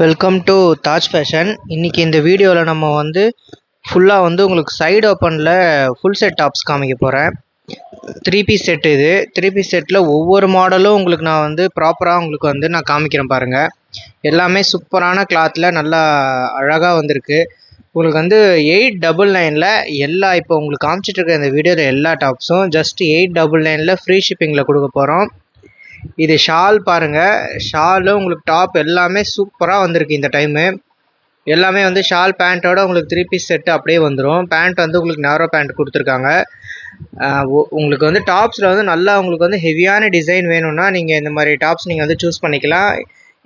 Welcome to Taj fashion. இன்றைக்கி இந்த வீடியோவில் நம்ம ஃபுல்லாக உங்களுக்கு சைடு ஓப்பனில் ஃபுல் செட் டாப்ஸ் காமிக்க போகிறேன். 3 பீஸ் செட். இது 3 பீஸ் செட்டில் ஒவ்வொரு மாடலும் உங்களுக்கு நான் ப்ராப்பராக உங்களுக்கு நான் காமிக்கிறேன் பாருங்கள். எல்லாமே சூப்பரான கிளாத்தில் நல்லா அழகாக வந்திருக்கு. உங்களுக்கு 899 எல்லா இப்போ உங்களுக்கு காமிச்சிட்டு இருக்க இந்த வீடியோவில் எல்லா டாப்ஸும் ஜஸ்ட் 899 ஃப்ரீ ஷிப்பிங்கில் கொடுக்க போகிறோம். இது ஷால் பாருங்கள். ஷாலும் உங்களுக்கு டாப் எல்லாமே சூப்பராக வந்திருக்கு. இந்த டைமு எல்லாமே ஷால் பேண்ட்டோட உங்களுக்கு 3 பீஸ் செட்டு அப்படியே வந்துடும். பேண்ட் உங்களுக்கு நேரோ பேண்ட் கொடுத்துருக்காங்க. உங்களுக்கு டாப்ஸில் நல்லா உங்களுக்கு ஹெவியான டிசைன் வேணும்னா நீங்கள் இந்த மாதிரி டாப்ஸ் நீங்கள் சூஸ் பண்ணிக்கலாம்.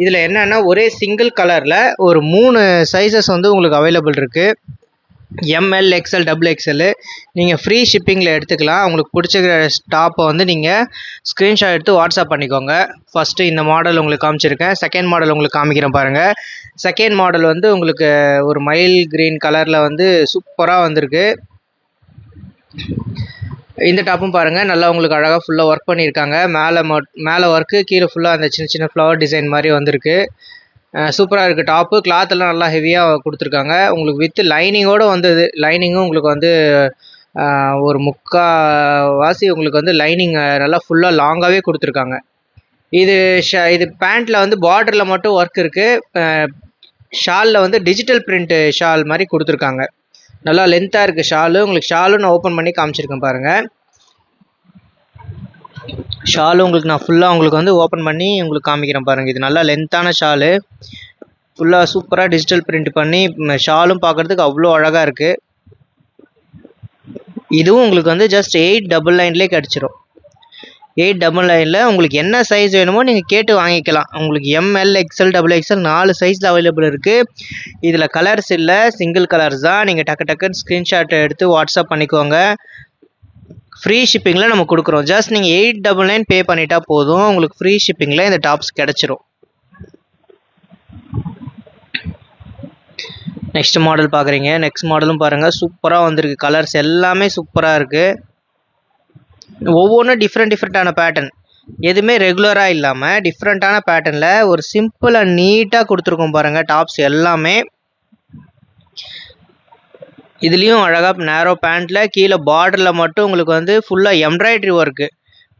இதில் என்னென்னா ஒரே சிங்கிள் கலரில் ஒரு 3 சைஸஸ் உங்களுக்கு அவைலபிள் இருக்குது. ML, XL, double XL. நீங்கள் ஃப்ரீ ஷிப்பிங்கில் எடுத்துக்கலாம். உங்களுக்கு பிடிச்சிக்கிற டாப்பை நீங்கள் ஸ்க்ரீன்ஷாட் எடுத்து வாட்ஸ்அப் பண்ணிக்கோங்க. ஃபஸ்ட்டு இந்த மாடல் உங்களுக்கு காமிச்சிருக்கேன். செகண்ட் மாடல் உங்களுக்கு காமிக்கிறேன் பாருங்கள். செகண்ட் மாடல் உங்களுக்கு ஒரு மயில் க்ரீன் கலரில் சூப்பராக வந்திருக்கு. இந்த டாப்பும் பாருங்கள், நல்லா உங்களுக்கு அழகாக ஃபுல்லாக ஒர்க் பண்ணியிருக்காங்க. மேலே ஒர்க்கு, கீழே ஃபுல்லாக அந்த சின்ன சின்ன ஃப்ளவர் டிசைன் மாதிரி வந்திருக்கு. சூப்பராக இருக்குது டாப்பு. கிளாத்தெல்லாம் நல்லா ஹெவியாக கொடுத்துருக்காங்க. உங்களுக்கு வித் லைனிங்கோடு வந்தது. லைனிங்கும் உங்களுக்கு ஒரு முக்கால்வாசி உங்களுக்கு லைனிங் நல்லா ஃபுல்லாக லாங்காகவே கொடுத்துருக்காங்க. இது பேண்ட்டில் பார்டரில் மட்டும் ஒர்க் இருக்குது. ஷாலில் டிஜிட்டல் பிரிண்ட்டு ஷால் மாதிரி கொடுத்துருக்காங்க. நல்லா லென்த்தாக இருக்குது ஷாலு. உங்களுக்கு ஷாலும் நான் ஓப்பன் பண்ணி காமிச்சிருக்கேன் பாருங்கள். ஷாலு உங்களுக்கு நான் ஃபுல்லாக உங்களுக்கு ஓப்பன் பண்ணி உங்களுக்கு காமிக்கிறேன் பாருங்கள். இது நல்லா லென்த்தான ஷாலு. ஃபுல்லாக சூப்பராக டிஜிட்டல் பிரிண்ட் பண்ணி ஷாலும் பார்க்குறதுக்கு அவ்வளோ அழகாக இருக்குது. இதுவும் உங்களுக்கு ஜஸ்ட் 899 கிடச்சிரும். 899 உங்களுக்கு என்ன சைஸ் வேணுமோ நீங்கள் கேட்டு வாங்கிக்கலாம். உங்களுக்கு எம்எல், எக்ஸ்எல், டபுள் எக்ஸ்எல் 4 சைஸில் அவைலபிள் இருக்குது. இதில் கலர்ஸ் இல்லை, சிங்கிள் கலர்ஸ் தான். நீங்கள் டக்குன்னு ஸ்க்ரீன்ஷாட் எடுத்து வாட்ஸ்அப் பண்ணிக்கோங்க. ஃப்ரீ ஷிப்பிங்கில் நம்ம கொடுக்குறோம். ஜஸ்ட் நீங்கள் 899 பே பண்ணிட்டா போதும். உங்களுக்கு ஃப்ரீ ஷிப்பிங்கில் இந்த டாப்ஸ் கிடச்சிரும். நெக்ஸ்ட் மாடல் பார்க்குறீங்க. நெக்ஸ்ட் மாடலும் பாருங்கள், சூப்பராக வந்திருக்கு. கலர்ஸ் எல்லாமே சூப்பராக இருக்குது. ஒவ்வொன்றும் டிஃப்ரெண்ட்டான பேட்டர்ன். எதுவுமே ரெகுலராக இல்லாமல் டிஃப்ரெண்ட்டான பேட்டர்னில் ஒரு சிம்பிள் அண்ட் நீட்டாக கொடுத்துருக்கோம் பாருங்கள். டாப்ஸ் எல்லாமே இதுலேயும் அழகாக நேரோ பேண்ட்டில் கீழே பார்டரில் மட்டும் உங்களுக்கு ஃபுல்லாக எம்ப்ராய்டரி ஒர்க்கு,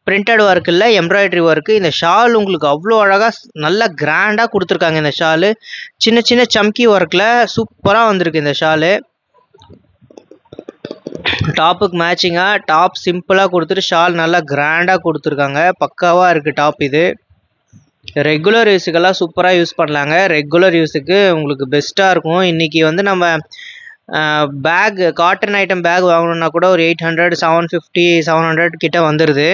பிரிண்டட் ஒர்க் இல்லை, எம்ப்ராய்டரி ஒர்க்கு. இந்த ஷால் உங்களுக்கு அவ்வளோ அழகாக நல்லா கிராண்டாக கொடுத்துருக்காங்க. இந்த ஷாலு சின்ன சின்ன சம்கி ஒர்க்கில் சூப்பராக வந்திருக்கு. இந்த ஷாலு டாப்புக்கு மேட்சிங்காக டாப் சிம்பிளாக கொடுத்துட்டு ஷால் நல்லா கிராண்டாக கொடுத்துருக்காங்க. பக்காவாக இருக்குது டாப். இது ரெகுலர் யூஸுக்கெல்லாம் சூப்பராக யூஸ் பண்ணலாங்க. ரெகுலர் யூஸுக்கு உங்களுக்கு பெஸ்ட்டாக இருக்கும். இன்றைக்கி நம்ம பேக், காட்டன் ஐட்டம் பேக் வாங்கணுன்னா கூட ஒரு 800, 750, 700 கிட்ட வந்துடுது.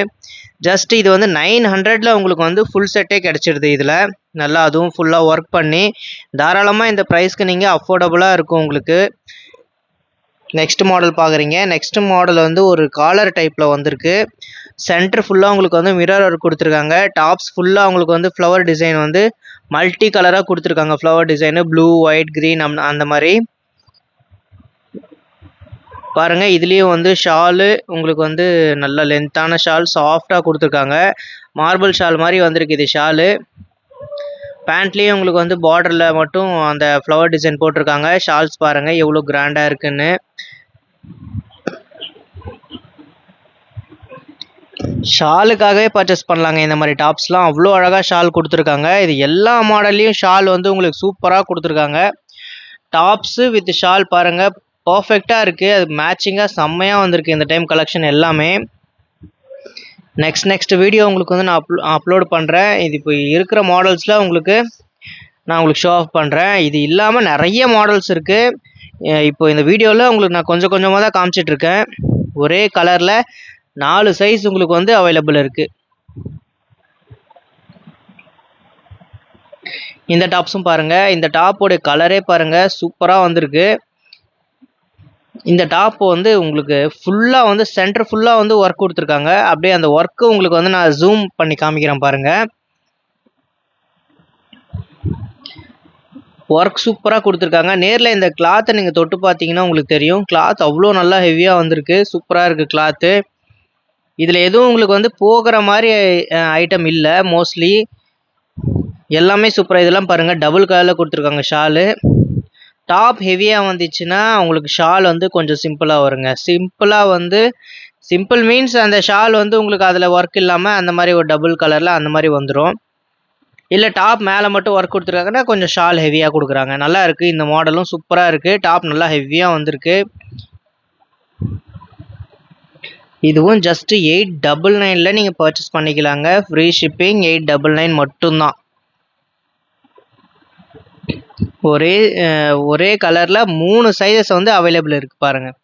ஜஸ்ட் இது 900 உங்களுக்கு ஃபுல் செட்டே கிடச்சிடுது. இதில் நல்லா அதுவும் ஃபுல்லாக ஒர்க் பண்ணி தாராளமாக இந்த ப்ரைஸ்க்கு நீங்கள் அஃபோர்டபுளாக இருக்கும் உங்களுக்கு. நெக்ஸ்ட் மாடல் பார்க்குறீங்க. நெக்ஸ்ட் மாடல் ஒரு காலர் டைப்பில் வந்திருக்கு. சென்டர் ஃபுல்லாக உங்களுக்கு மிரர் ஒர்க் கொடுத்துருக்காங்க. டாப்ஸ் ஃபுல்லாக உங்களுக்கு ஃப்ளவர் டிசைன் மல்டி கலராக கொடுத்துருக்காங்க. Flower design blue, white, green அந்த மாதிரி பாருங்கள். இதுலேயும் ஷாலு உங்களுக்கு நல்ல லென்த்தான ஷால், சாஃப்டாக கொடுத்துருக்காங்க. மார்பிள் ஷால் மாதிரி வந்திருக்கு இது ஷாலு. பேண்ட்லேயும் உங்களுக்கு பார்டரில் மட்டும் அந்த ஃப்ளவர் டிசைன் போட்டிருக்காங்க. ஷால்ஸ் பாருங்கள் எவ்வளோ கிராண்டாக இருக்குன்னு. ஷாலுக்காகவே பர்ச்சேஸ் பண்ணலாங்க. இந்த மாதிரி டாப்ஸ்லாம் அவ்வளோ அழகாக ஷால் கொடுத்துருக்காங்க. இது எல்லா மாடல்லையும் ஷால் உங்களுக்கு சூப்பராக கொடுத்துருக்காங்க. டாப்ஸு வித் ஷால் பாருங்கள் பர்ஃபெக்டாக இருக்குது. அது மேட்சிங்காக செம்மையாக வந்திருக்கு இந்த டைம் கலெக்ஷன் எல்லாமே. நெக்ஸ்ட் வீடியோ உங்களுக்கு நான் அப்லோட் பண்ணுறேன். இது இப்போ இருக்கிற மாடல்ஸில் நான் உங்களுக்கு ஷோ ஆஃப் பண்ணுறேன். இது இல்லாமல் நிறைய மாடல்ஸ் இருக்குது. இப்போ இந்த வீடியோவில் உங்களுக்கு நான் கொஞ்சம் கொஞ்சமாக தான் காமிச்சிட்ருக்கேன். ஒரே கலரில் 4 சைஸ் உங்களுக்கு அவைலபிள் இருக்குது. இந்த டாப்ஸும் பாருங்கள். இந்த டாப்போடைய கலரே பாருங்கள் சூப்பராக வந்திருக்கு. இந்த டாப் உங்களுக்கு ஃபுல்லாக சென்டர் ஃபுல்லாக ஒர்க் கொடுத்துருக்காங்க. அப்படியே அந்த ஒர்க்கு உங்களுக்கு நான் ஜூம் பண்ணி காமிக்கிறேன் பாருங்கள். ஒர்க் சூப்பராக கொடுத்துருக்காங்க. நேரில் இந்த கிளாத்தை நீங்கள் தொட்டு பார்த்தீங்கன்னா உங்களுக்கு தெரியும். கிளாத் அவ்வளோ நல்லா ஹெவியாக வந்திருக்கு. சூப்பராக இருக்குது கிளாத்து. இதில் எதுவும் உங்களுக்கு போகிற மாதிரி ஐட்டம் இல்லை மோஸ்ட்லி. எல்லாமே சூப்பராக. இதெல்லாம் பாருங்கள் டபுள் கலரில் கொடுத்துருக்காங்க ஷாலு. டாப் ஹெவியாக வந்துச்சுன்னா உங்களுக்கு ஷால் வந்து கொஞ்சம் சிம்பிளாக வருங்க. சிம்பிள் மீன்ஸ் அந்த ஷால் வந்து உங்களுக்கு அதில் ஒர்க் இல்லாமல் அந்த மாதிரி ஒரு டபுள் கலரில் அந்த மாதிரி வந்துடும். இல்லை டாப் மேலே மட்டும் ஒர்க் கொடுத்துருக்காங்கன்னா கொஞ்சம் ஷால் ஹெவியாக கொடுக்குறாங்க. நல்லா இருக்குது. இந்த மாடலும் சூப்பராக இருக்குது. டாப் நல்லா ஹெவியாக வந்திருக்கு. இதுவும் ஜஸ்ட் 899 நீங்கள் பர்ச்சேஸ் பண்ணிக்கலாங்க. ஃப்ரீ ஷிப்பிங் 899 மட்டும்தான். ஒரே கலரில் 3 சைஸஸ் வந்து அவைலபிள் இருக்குது பாருங்கள்.